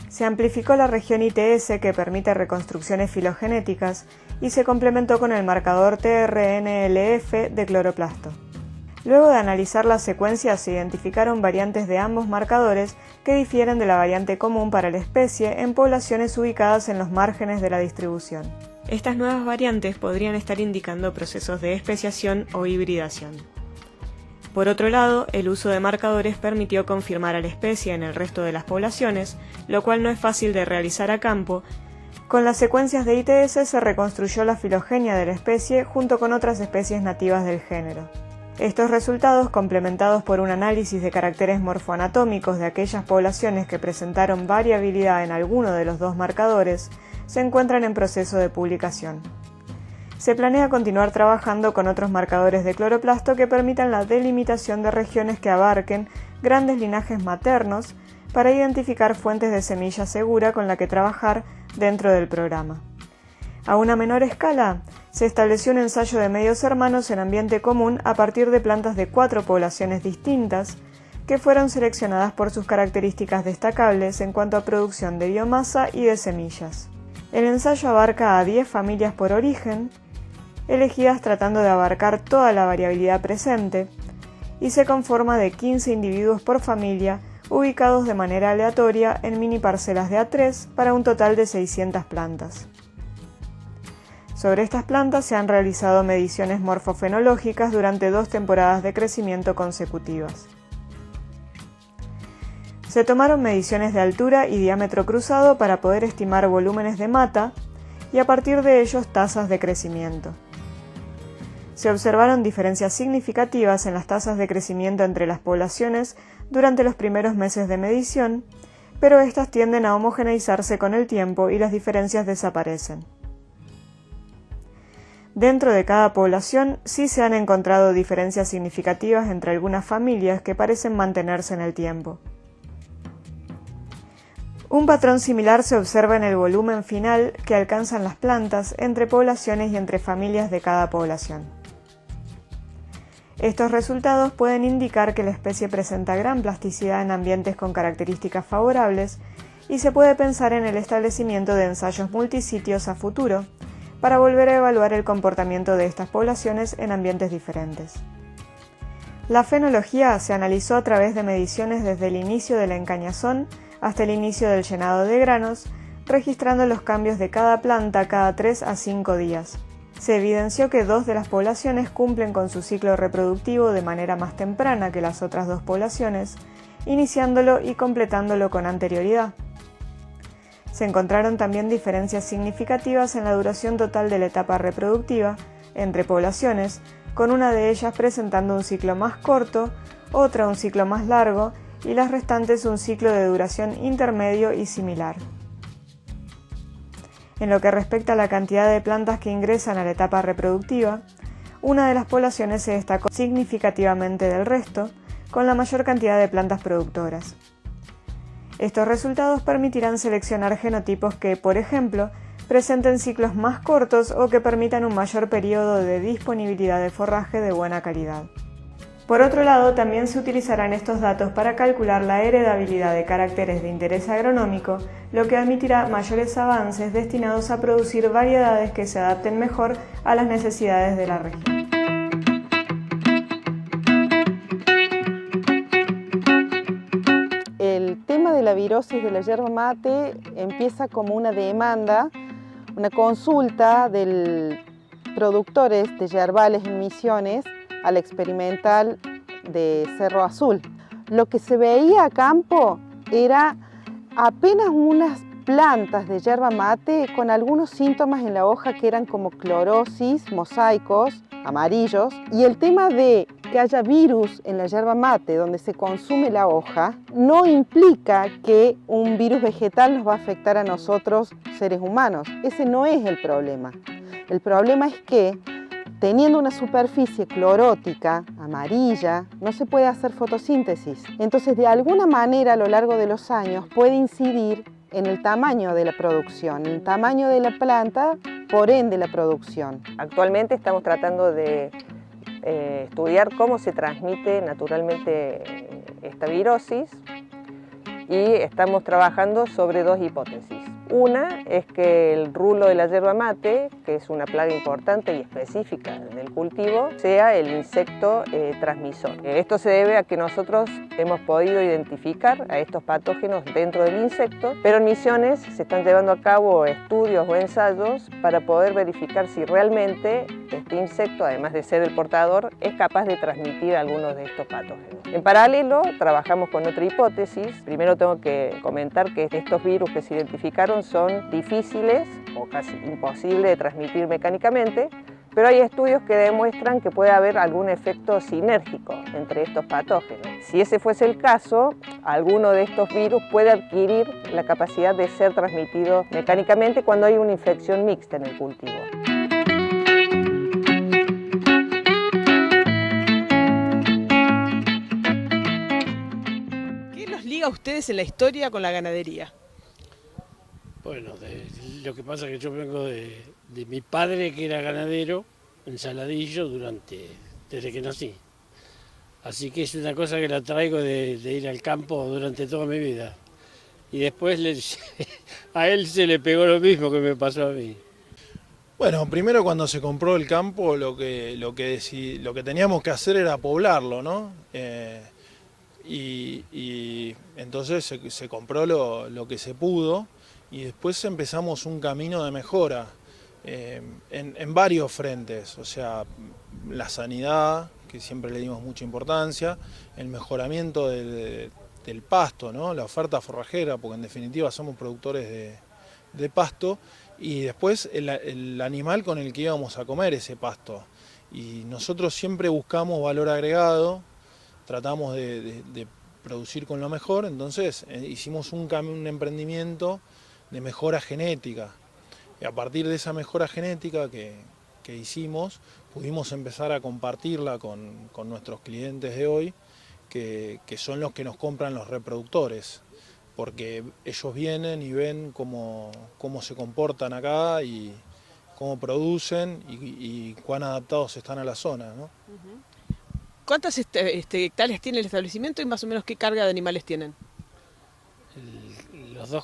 Se amplificó la región ITS que permite reconstrucciones filogenéticas y se complementó con el marcador tRNLF de cloroplasto. Luego de analizar las secuencias se identificaron variantes de ambos marcadores que difieren de la variante común para la especie en poblaciones ubicadas en los márgenes de la distribución. Estas nuevas variantes podrían estar indicando procesos de especiación o hibridación. Por otro lado, el uso de marcadores permitió confirmar a la especie en el resto de las poblaciones, lo cual no es fácil de realizar a campo. Con las secuencias de ITS se reconstruyó la filogenia de la especie junto con otras especies nativas del género. Estos resultados, complementados por un análisis de caracteres morfoanatómicos de aquellas poblaciones que presentaron variabilidad en alguno de los 2 marcadores, se encuentran en proceso de publicación. Se planea continuar trabajando con otros marcadores de cloroplasto que permitan la delimitación de regiones que abarquen grandes linajes maternos para identificar fuentes de semilla segura con la que trabajar dentro del programa. A una menor escala, se estableció un ensayo de medios hermanos en ambiente común a partir de plantas de 4 poblaciones distintas que fueron seleccionadas por sus características destacables en cuanto a producción de biomasa y de semillas. El ensayo abarca a 10 familias por origen, elegidas tratando de abarcar toda la variabilidad presente, y se conforma de 15 individuos por familia ubicados de manera aleatoria en mini parcelas de A3 para un total de 600 plantas. Sobre estas plantas se han realizado mediciones morfofenológicas durante 2 temporadas de crecimiento consecutivas. Se tomaron mediciones de altura y diámetro cruzado para poder estimar volúmenes de mata y a partir de ellos tasas de crecimiento. Se observaron diferencias significativas en las tasas de crecimiento entre las poblaciones durante los primeros meses de medición, pero estas tienden a homogeneizarse con el tiempo y las diferencias desaparecen. Dentro de cada población sí se han encontrado diferencias significativas entre algunas familias que parecen mantenerse en el tiempo. Un patrón similar se observa en el volumen final que alcanzan las plantas entre poblaciones y entre familias de cada población. Estos resultados pueden indicar que la especie presenta gran plasticidad en ambientes con características favorables y se puede pensar en el establecimiento de ensayos multisitios a futuro para volver a evaluar el comportamiento de estas poblaciones en ambientes diferentes. La fenología se analizó a través de mediciones desde el inicio de la encañazón hasta el inicio del llenado de granos, registrando los cambios de cada planta cada 3 a 5 días. Se evidenció que 2 de las poblaciones cumplen con su ciclo reproductivo de manera más temprana que las otras 2 poblaciones, iniciándolo y completándolo con anterioridad. Se encontraron también diferencias significativas en la duración total de la etapa reproductiva entre poblaciones, con una de ellas presentando un ciclo más corto, otra un ciclo más largo y las restantes un ciclo de duración intermedio y similar. En lo que respecta a la cantidad de plantas que ingresan a la etapa reproductiva, una de las poblaciones se destacó significativamente del resto, con la mayor cantidad de plantas productoras. Estos resultados permitirán seleccionar genotipos que, por ejemplo, presenten ciclos más cortos o que permitan un mayor periodo de disponibilidad de forraje de buena calidad. Por otro lado, también se utilizarán estos datos para calcular la heredabilidad de caracteres de interés agronómico, lo que admitirá mayores avances destinados a producir variedades que se adapten mejor a las necesidades de la región. El tema de la virosis de la yerba mate empieza como una demanda, una consulta de productores de yerbales en Misiones al experimental de Cerro Azul. Lo que se veía a campo era apenas unas plantas de yerba mate con algunos síntomas en la hoja que eran como clorosis, mosaicos amarillos, y el tema de que haya virus en la yerba mate donde se consume la hoja no implica que un virus vegetal nos va a afectar a nosotros seres humanos. Ese no es el problema. El problema es que teniendo una superficie clorótica, amarilla, no se puede hacer fotosíntesis. Entonces, de alguna manera, a lo largo de los años, puede incidir en el tamaño de la producción, en el tamaño de la planta, por ende la producción. Actualmente estamos tratando de estudiar cómo se transmite naturalmente esta virosis y estamos trabajando sobre 2 hipótesis. Una es que el rulo de la yerba mate, que es una plaga importante y específica del cultivo, sea el insecto transmisor. Esto se debe a que nosotros hemos podido identificar a estos patógenos dentro del insecto, pero en Misiones se están llevando a cabo estudios o ensayos para poder verificar si realmente este insecto, además de ser el portador, es capaz de transmitir algunos de estos patógenos. En paralelo, trabajamos con otra hipótesis. Primero tengo que comentar que estos virus que se identificaron son difíciles o casi imposibles de transmitir mecánicamente, pero hay estudios que demuestran que puede haber algún efecto sinérgico entre estos patógenos. Si ese fuese el caso, alguno de estos virus puede adquirir la capacidad de ser transmitido mecánicamente cuando hay una infección mixta en el cultivo. ¿Qué los liga a ustedes en la historia con la ganadería? Bueno, lo que pasa es que yo vengo de mi padre, que era ganadero en Saladillo desde que nací. Así que es una cosa que la traigo de ir al campo durante toda mi vida. Y después a él se le pegó lo mismo que me pasó a mí. Bueno, primero cuando se compró el campo lo que teníamos que hacer era poblarlo, ¿no? Y entonces se compró lo que se pudo y después empezamos un camino de mejora. en varios frentes, o sea, la sanidad, que siempre le dimos mucha importancia, el mejoramiento del pasto, ¿no? La oferta forrajera, porque en definitiva somos productores de pasto, y después el animal con el que íbamos a comer ese pasto. Y nosotros siempre buscamos valor agregado, tratamos de producir con lo mejor, entonces hicimos un emprendimiento de mejora genética. Y a partir de esa mejora genética que hicimos, pudimos empezar a compartirla con nuestros clientes de hoy, que son los que nos compran los reproductores, porque ellos vienen y ven cómo se comportan acá y cómo producen y cuán adaptados están a la zona, ¿no? ¿Cuántas hectáreas tiene el establecimiento y más o menos qué carga de animales tienen?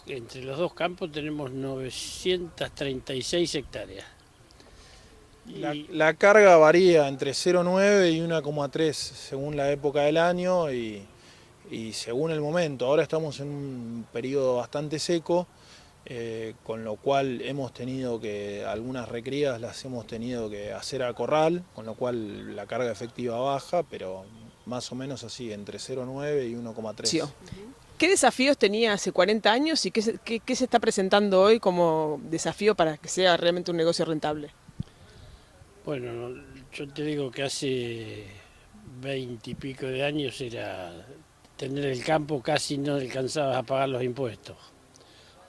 Entre los dos campos tenemos 936 hectáreas. La carga varía entre 0,9 y 1,3 según la época del año y según el momento. Ahora estamos en un periodo bastante seco, con lo cual hemos tenido que, algunas recrías las hemos tenido que hacer a corral, con lo cual la carga efectiva baja, pero más o menos así, entre 0,9 y 1,3. Sí. ¿Qué desafíos tenía hace 40 años y qué se está presentando hoy como desafío para que sea realmente un negocio rentable? Bueno, yo te digo que hace 20 y pico de años era tener el campo, casi no alcanzabas a pagar los impuestos.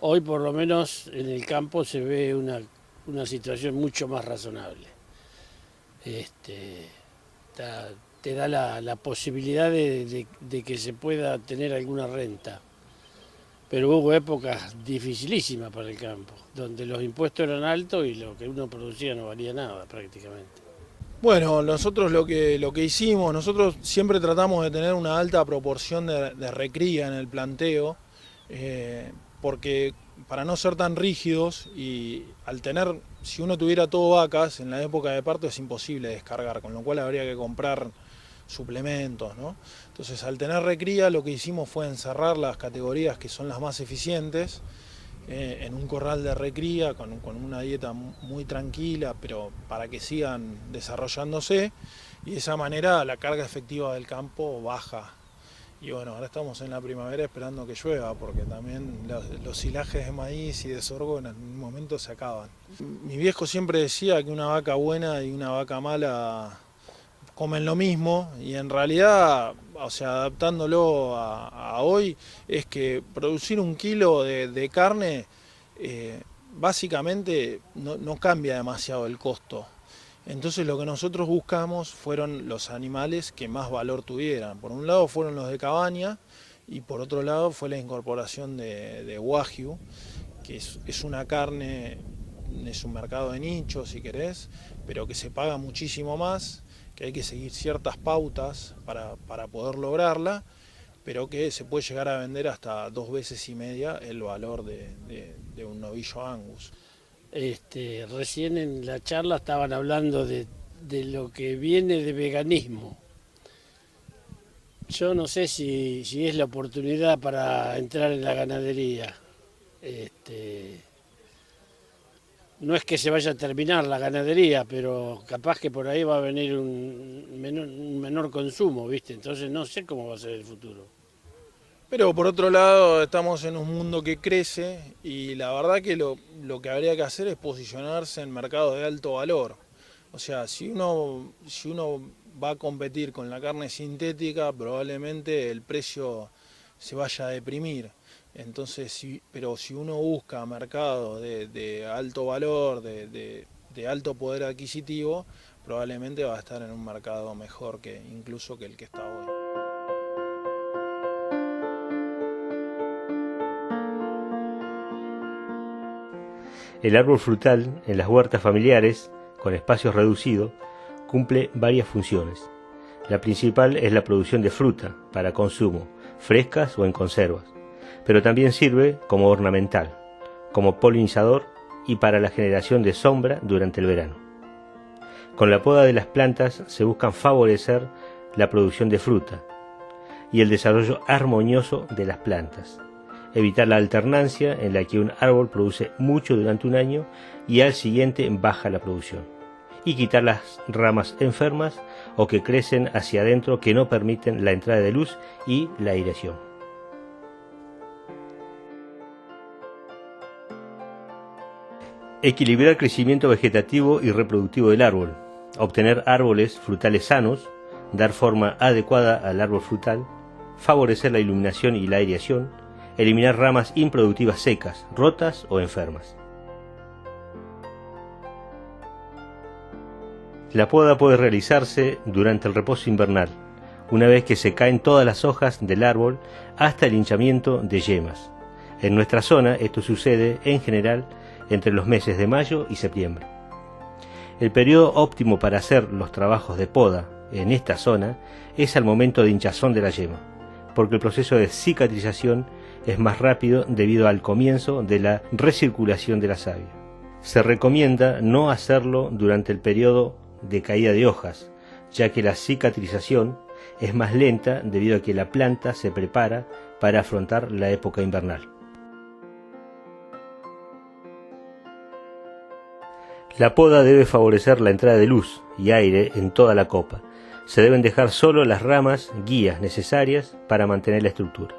Hoy por lo menos en el campo se ve una situación mucho más razonable. Te da la posibilidad de que se pueda tener alguna renta. Pero hubo épocas dificilísimas para el campo, donde los impuestos eran altos y lo que uno producía no valía nada prácticamente. Bueno, nosotros lo que hicimos, nosotros siempre tratamos de tener una alta proporción de recría en el planteo, porque para no ser tan rígidos y al tener, si uno tuviera todo vacas, en la época de parto es imposible descargar, con lo cual habría que comprar suplementos, ¿no? Entonces, al tener recría, lo que hicimos fue encerrar las categorías que son las más eficientes en un corral de recría con una dieta muy tranquila, pero para que sigan desarrollándose, y de esa manera la carga efectiva del campo baja. Y bueno, ahora estamos en la primavera esperando que llueva, porque también los silajes de maíz y de sorgo en algún momento se acaban. Mi viejo siempre decía que una vaca buena y una vaca mala comen lo mismo, y en realidad, o sea, adaptándolo a hoy, es que producir 1 kilo de carne básicamente no cambia demasiado el costo. Entonces lo que nosotros buscamos fueron los animales que más valor tuvieran. Por un lado fueron los de cabaña y por otro lado fue la incorporación de Wagyu, que es una carne, es un mercado de nicho si querés, pero que se paga muchísimo más, que hay que seguir ciertas pautas para poder lograrla, pero que se puede llegar a vender hasta 2,5 veces el valor de un novillo Angus. Recién en la charla estaban hablando de lo que viene de veganismo. Yo no sé si es la oportunidad para entrar en la ganadería. No es que se vaya a terminar la ganadería, pero capaz que por ahí va a venir un menor consumo, ¿viste? Entonces no sé cómo va a ser el futuro. Pero por otro lado estamos en un mundo que crece y la verdad que lo que habría que hacer es posicionarse en mercados de alto valor. O sea, si uno va a competir con la carne sintética, probablemente el precio se vaya a deprimir. Entonces, pero si uno busca mercados de alto valor, de alto poder adquisitivo, probablemente va a estar en un mercado mejor incluso que el que está hoy. El árbol frutal en las huertas familiares, con espacios reducidos, cumple varias funciones. La principal es la producción de fruta para consumo, frescas o en conservas, pero también sirve como ornamental, como polinizador y para la generación de sombra durante el verano. Con la poda de las plantas se buscan favorecer la producción de fruta y el desarrollo armonioso de las plantas. evitar la alternancia en la que un árbol produce mucho durante un año y al siguiente baja la producción, y quitar las ramas enfermas o que crecen hacia adentro que no permiten la entrada de luz y la aireación. Equilibrar el crecimiento vegetativo y reproductivo del árbol, obtener árboles frutales sanos, dar forma adecuada al árbol frutal, favorecer la iluminación y la aireación, eliminar ramas improductivas secas, rotas o enfermas. La poda puede realizarse durante el reposo invernal, una vez que se caen todas las hojas del árbol hasta el hinchamiento de yemas. En nuestra zona esto sucede en general entre los meses de mayo y septiembre. El periodo óptimo para hacer los trabajos de poda en esta zona es al momento de hinchazón de la yema, porque el proceso de cicatrización es más rápido debido al comienzo de la recirculación de la savia. Se recomienda no hacerlo durante el periodo de caída de hojas, ya que la cicatrización es más lenta debido a que la planta se prepara para afrontar la época invernal. La poda debe favorecer la entrada de luz y aire en toda la copa. Se deben dejar solo las ramas guías necesarias para mantener la estructura.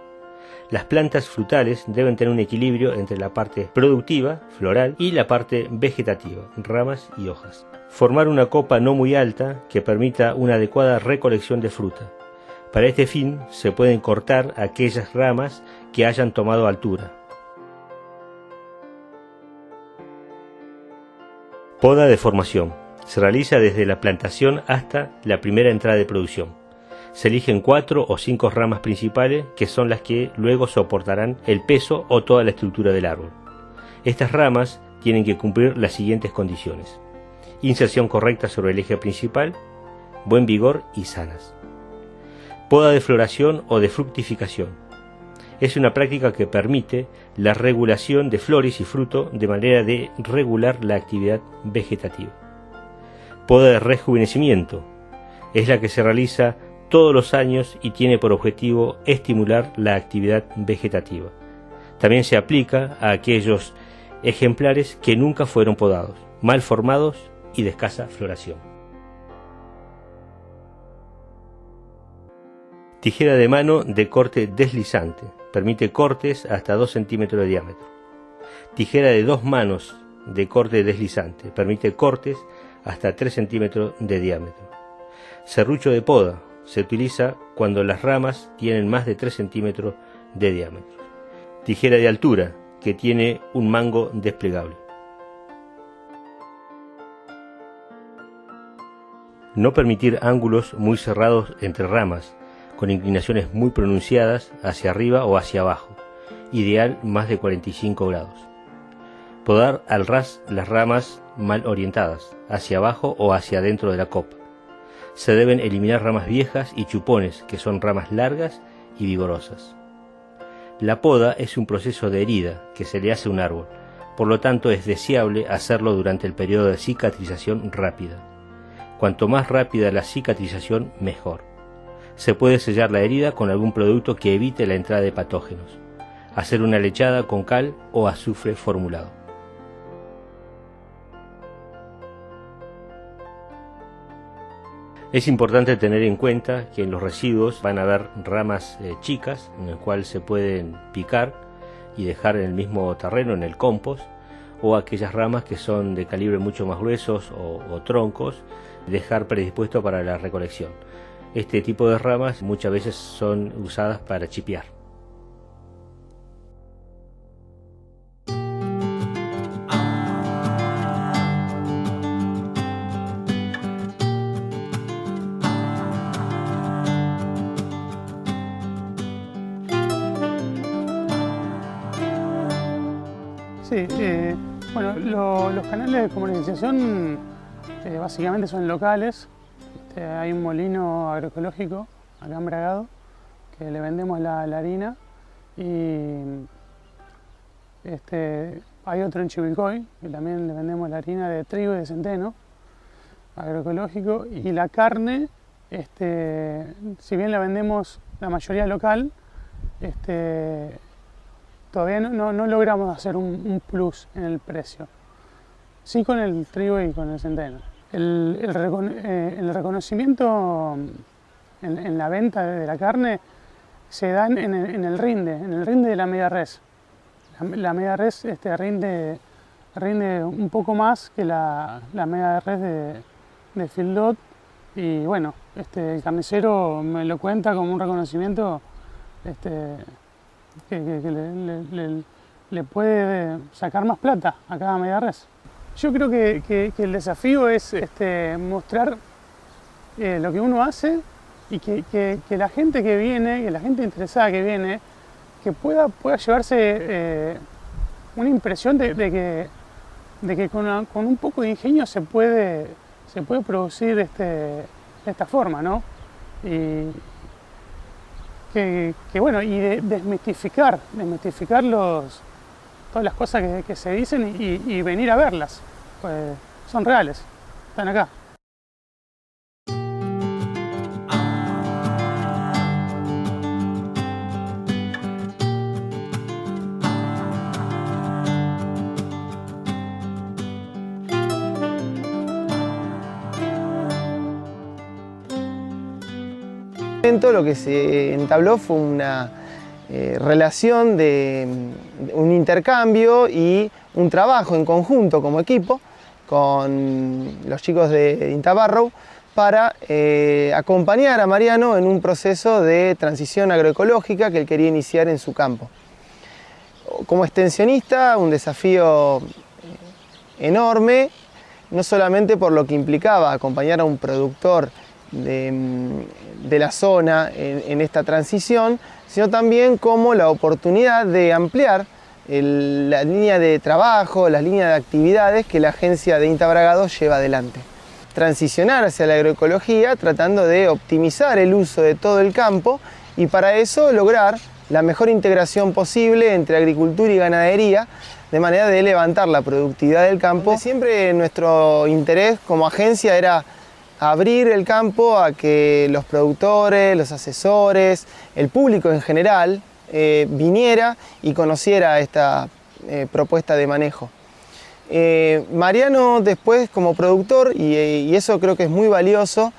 Las plantas frutales deben tener un equilibrio entre la parte productiva, floral, y la parte vegetativa, ramas y hojas. Formar una copa no muy alta que permita una adecuada recolección de fruta. Para este fin se pueden cortar aquellas ramas que hayan tomado altura. Poda de formación. Se realiza desde la plantación hasta la primera entrada de producción. Se eligen 4 o 5 ramas principales que son las que luego soportarán el peso o toda la estructura del árbol. Estas ramas tienen que cumplir las siguientes condiciones: inserción correcta sobre el eje principal, buen vigor y sanas. Poda de floración o de fructificación. Es una práctica que permite la regulación de flores y fruto de manera de regular la actividad vegetativa. Poda de rejuvenecimiento. Es la que se realiza todos los años y tiene por objetivo estimular la actividad vegetativa. También se aplica a aquellos ejemplares que nunca fueron podados, mal formados y de escasa floración. Tijera de mano de corte deslizante. Permite cortes hasta 2 centímetros de diámetro. Tijera de 2 manos de corte deslizante. Permite cortes hasta 3 centímetros de diámetro. Serrucho de poda. Se utiliza cuando las ramas tienen más de 3 centímetros de diámetro. Tijera de altura, que tiene un mango desplegable. No permitir ángulos muy cerrados entre ramas, con inclinaciones muy pronunciadas hacia arriba o hacia abajo, ideal más de 45 grados. Podar al ras las ramas mal orientadas, hacia abajo o hacia adentro de la copa. Se deben eliminar ramas viejas y chupones, que son ramas largas y vigorosas. La poda es un proceso de herida que se le hace a un árbol, por lo tanto es deseable hacerlo durante el periodo de cicatrización rápida. Cuanto más rápida la cicatrización, mejor. Se puede sellar la herida con algún producto que evite la entrada de patógenos. Hacer una lechada con cal o azufre formulado. Es importante tener en cuenta que en los residuos van a haber ramas chicas en las cuales se pueden picar y dejar en el mismo terreno, en el compost, o aquellas ramas que son de calibre mucho más gruesos o troncos, dejar predispuesto para la recolección. Este tipo de ramas muchas veces son usadas para chipear. Sí, bueno, los canales de comercialización básicamente son locales. Hay un molino agroecológico acá en Bragado que le vendemos la harina, y hay otro en Chivilcoy que también le vendemos la harina de trigo y de centeno agroecológico, y la carne, si bien la vendemos la mayoría local, todavía no logramos hacer un plus en el precio. Sí con el trigo y con el centeno. El reconocimiento en la venta de la carne se da en el rinde de la media res. La media res rinde un poco más que la media res de Fieldot, y bueno, el carnicero me lo cuenta como un reconocimiento que le puede sacar más plata a cada media res. Yo creo que el desafío es mostrar lo que uno hace y que la gente que viene, que la gente interesada que viene, que pueda llevarse una impresión de que con un poco de ingenio se puede producir de esta forma, ¿no? Y bueno, y desmitificar todas las cosas que se dicen y venir a verlas, pues son reales, están acá. Lo que se entabló fue una relación de un intercambio y un trabajo en conjunto como equipo con los chicos de INTA Barrow para acompañar a Mariano en un proceso de transición agroecológica que él quería iniciar en su campo. Como extensionista, un desafío enorme, no solamente por lo que implicaba acompañar a un productor de la zona en esta transición, sino también como la oportunidad de ampliar la línea de trabajo, las líneas de actividades que la agencia de INTA Bragado lleva adelante. Transicionar hacia la agroecología tratando de optimizar el uso de todo el campo y para eso lograr la mejor integración posible entre agricultura y ganadería, de manera de levantar la productividad del campo. Siempre nuestro interés como agencia era abrir el campo a que los productores, los asesores, el público en general viniera y conociera esta propuesta de manejo. Mariano después como productor, y eso creo que es muy valioso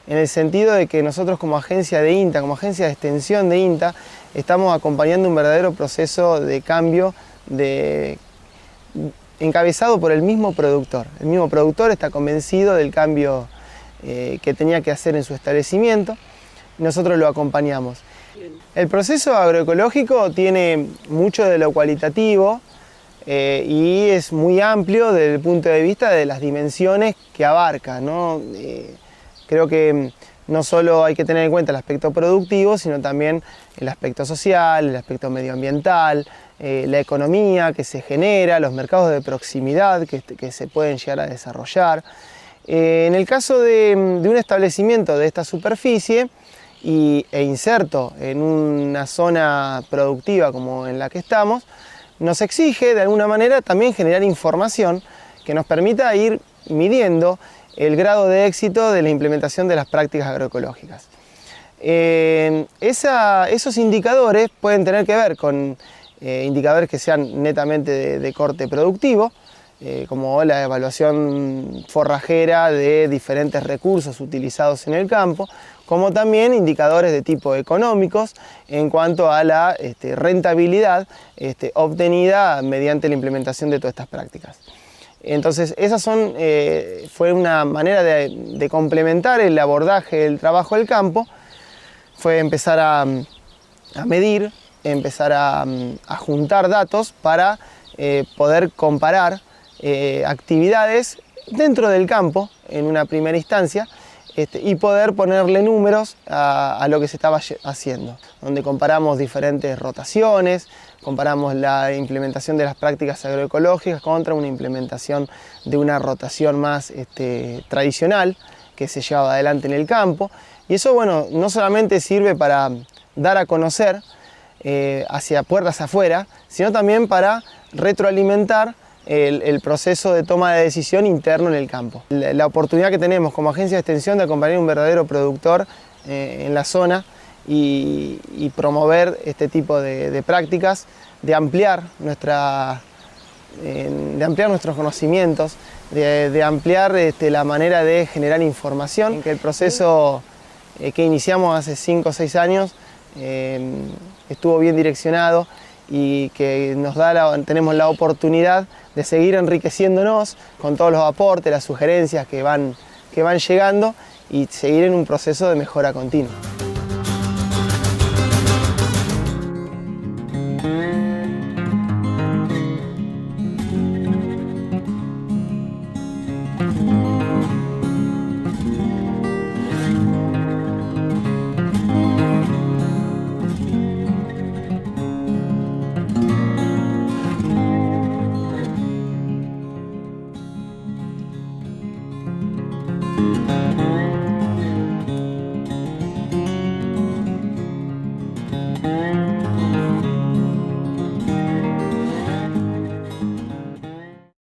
en el sentido de que nosotros como agencia de INTA, como agencia de extensión de INTA, estamos acompañando un verdadero proceso de cambio encabezado por el mismo productor. El mismo productor está convencido del cambio que tenía que hacer en su establecimiento, y nosotros lo acompañamos. El proceso agroecológico tiene mucho de lo cualitativo y es muy amplio desde el punto de vista de las dimensiones que abarca, ¿no? Creo que no solo hay que tener en cuenta el aspecto productivo, sino también el aspecto social, el aspecto medioambiental, la economía que se genera, los mercados de proximidad que se pueden llegar a desarrollar. En el caso de un establecimiento de esta superficie e inserto en una zona productiva como en la que estamos, nos exige de alguna manera también generar información que nos permita ir midiendo el grado de éxito de la implementación de las prácticas agroecológicas. Esos indicadores pueden tener que ver con indicadores que sean netamente de corte productivo, como la evaluación forrajera de diferentes recursos utilizados en el campo, como también indicadores de tipo económicos en cuanto a la rentabilidad obtenida mediante la implementación de todas estas prácticas. Entonces, esas fue una manera de complementar el abordaje del trabajo del campo, fue empezar a medir, empezar a juntar datos para poder comparar actividades dentro del campo en una primera instancia y poder ponerle números a lo que se estaba haciendo, donde comparamos diferentes rotaciones, comparamos la implementación de las prácticas agroecológicas contra una implementación de una rotación más tradicional que se llevaba adelante en el campo, y eso, bueno, no solamente sirve para dar a conocer hacia puertas afuera, sino también para retroalimentar el proceso de toma de decisión interno en el campo. La oportunidad que tenemos como agencia de extensión de acompañar a un verdadero productor en la zona y promover este tipo de prácticas de ampliar nuestros conocimientos, de ampliar la manera de generar información, que el proceso que iniciamos hace 5 o 6 años estuvo bien direccionado y que tenemos la oportunidad de seguir enriqueciéndonos con todos los aportes, las sugerencias que van llegando y seguir en un proceso de mejora continua.